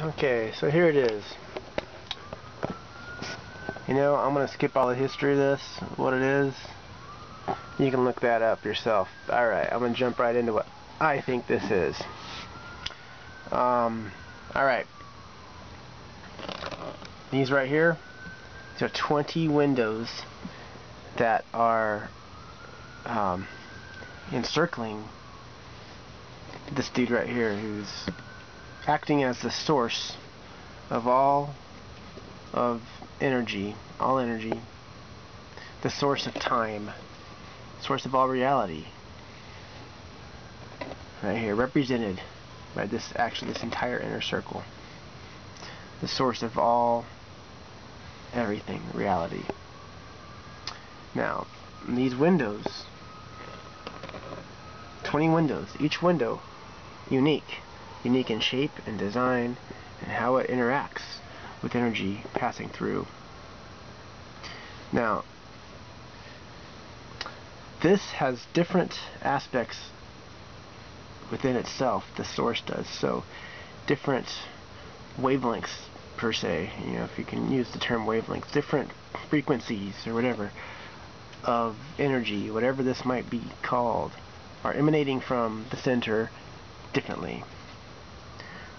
Okay, so here it is. You know, I'm going to skip all the history of this, what it is. You can look that up yourself. Alright, I'm going to jump right into what I think this is. Alright. These right here, these are 20 windows that are encircling this dude right here, who's acting as the source of all of energy, the source of time, source of all reality. Right here, represented by this entire inner circle. The source of all, everything, reality. Now, these windows, 20 windows, each window unique in shape and design and how it interacts with energy passing through. Now, this has different aspects within itself, the source does, so different wavelengths per se, you know, if you can use the term wavelengths, different frequencies or whatever of energy, whatever this might be called, are emanating from the center differently.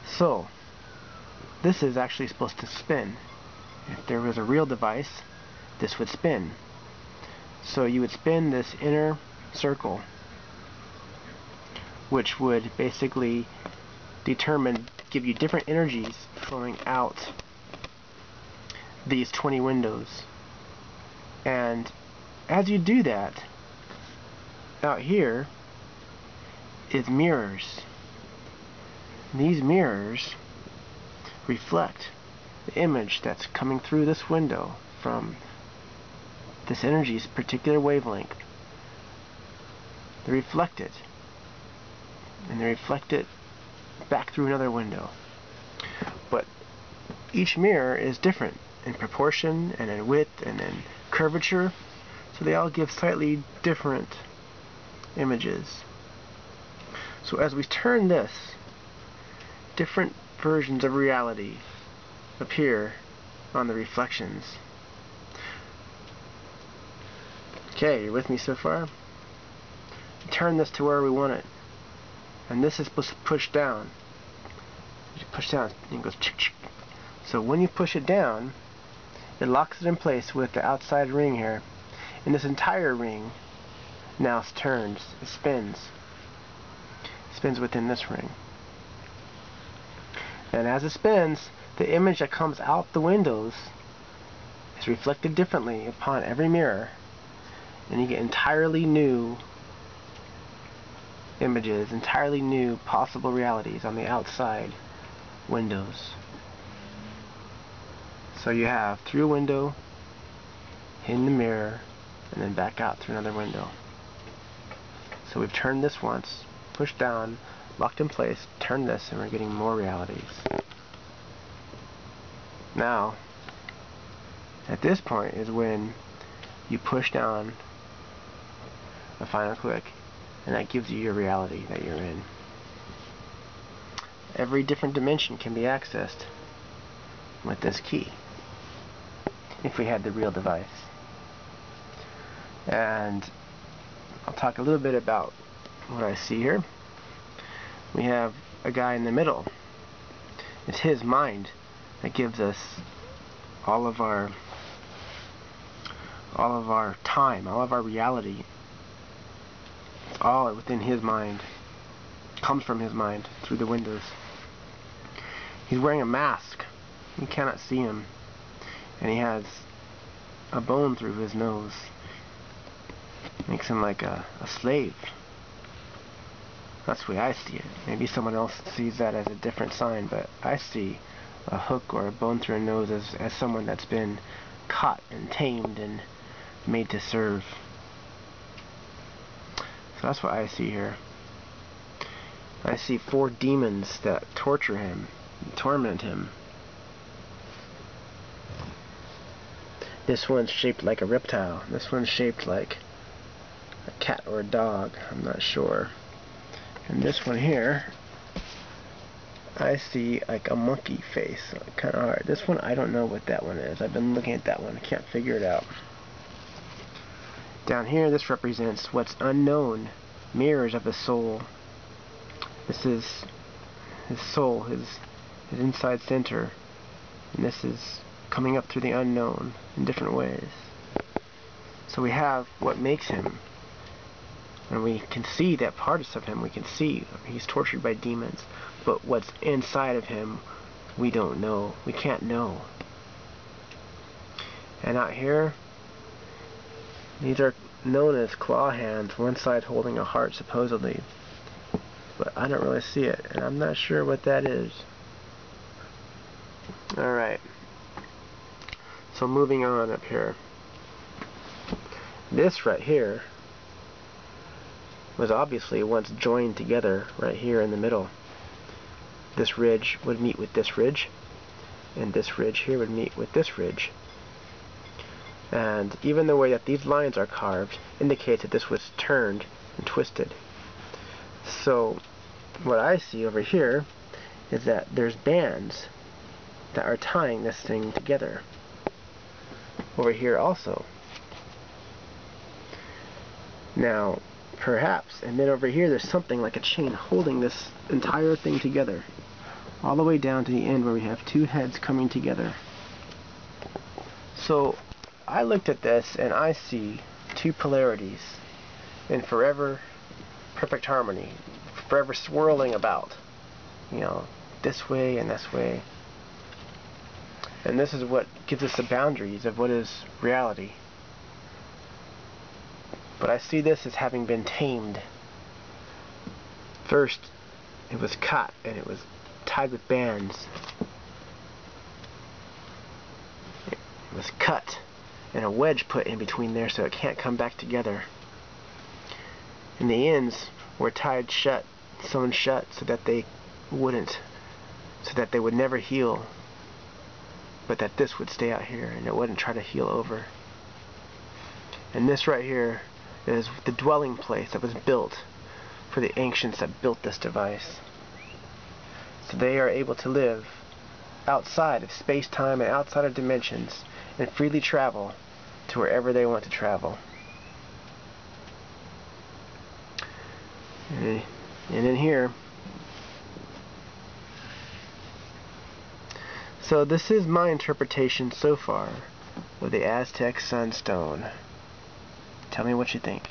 So, this is actually supposed to spin. If there was a real device, this would spin. So you would spin this inner circle, which would basically give you different energies flowing out these 20 windows. And as you do that, out here is mirrors. These mirrors reflect the image that's coming through this window from this energy's particular wavelength. They reflect it, and they reflect it back through another window. But each mirror is different in proportion and in width and in curvature, so they all give slightly different images. So as we turn this, different versions of reality appear on the reflections. Okay, you're with me so far? Turn this to where we want it. And this is supposed to push down. You push down and it goes chick chick. So when you push it down, it locks it in place with the outside ring here. And this entire ring now turns, it spins. It spins within this ring. And as it spins, the image that comes out the windows is reflected differently upon every mirror. And you get entirely new images, entirely new possible realities on the outside windows. So you have through a window, in the mirror, and then back out through another window. So we've turned this once, pushed down, locked in place, turn this, and we're getting more realities. Now, at this point is when you push down a final click, and that gives you your reality that you're in. Every different dimension can be accessed with this key, if we had the real device. And I'll talk a little bit about what I see here. We have a guy in the middle. It's his mind that gives us all of our time, all of our reality. It's all within his mind. Comes from his mind through the windows. He's wearing a mask. You cannot see him. And he has a bone through his nose. Makes him like a slave. That's the way I see it. Maybe someone else sees that as a different sign, but I see a hook or a bone through a nose as someone that's been caught and tamed and made to serve. So that's what I see here. I see 4 demons that torture him, torment him. This one's shaped like a reptile. This one's shaped like a cat or a dog. I'm not sure. And this one here I see like a monkey face, kind of hard. This one, I don't know what that one is. I've been looking at that one. I can't figure it out. Down here, this represents what's unknown, mirrors of the soul. This is his soul, his inside center, and this is coming up through the unknown in different ways. So we have what makes him, and we can see that parts of him. We can see he's tortured by demons, but what's inside of him, we don't know. We can't know. And out here, these are known as claw hands, one side holding a heart supposedly, but I don't really see it, and I'm not sure what that is. Alright, so moving on up here. This right here was obviously once joined together right here in the middle. This ridge would meet with this ridge, and this ridge here would meet with this ridge. And even the way that these lines are carved indicates that this was turned and twisted. So what I see over here is that there's bands that are tying this thing together. Over here also. Now, perhaps, and then over here there's something like a chain holding this entire thing together, all the way down to the end where we have two heads coming together. So I looked at this and I see two polarities in forever perfect harmony, forever swirling about, you know, this way and this way. And this is what gives us the boundaries of what is reality. But I see this as having been tamed. First, it was cut and it was tied with bands. It was cut and a wedge put in between there so it can't come back together. And the ends were tied shut, sewn shut, so that they would never heal, but that this would stay out here and it wouldn't try to heal over. And this right here is the dwelling place that was built for the ancients that built this device. So they are able to live outside of space-time and outside of dimensions and freely travel to wherever they want to travel. And in here, so this is my interpretation so far of the Aztec Sunstone. Tell me what you think.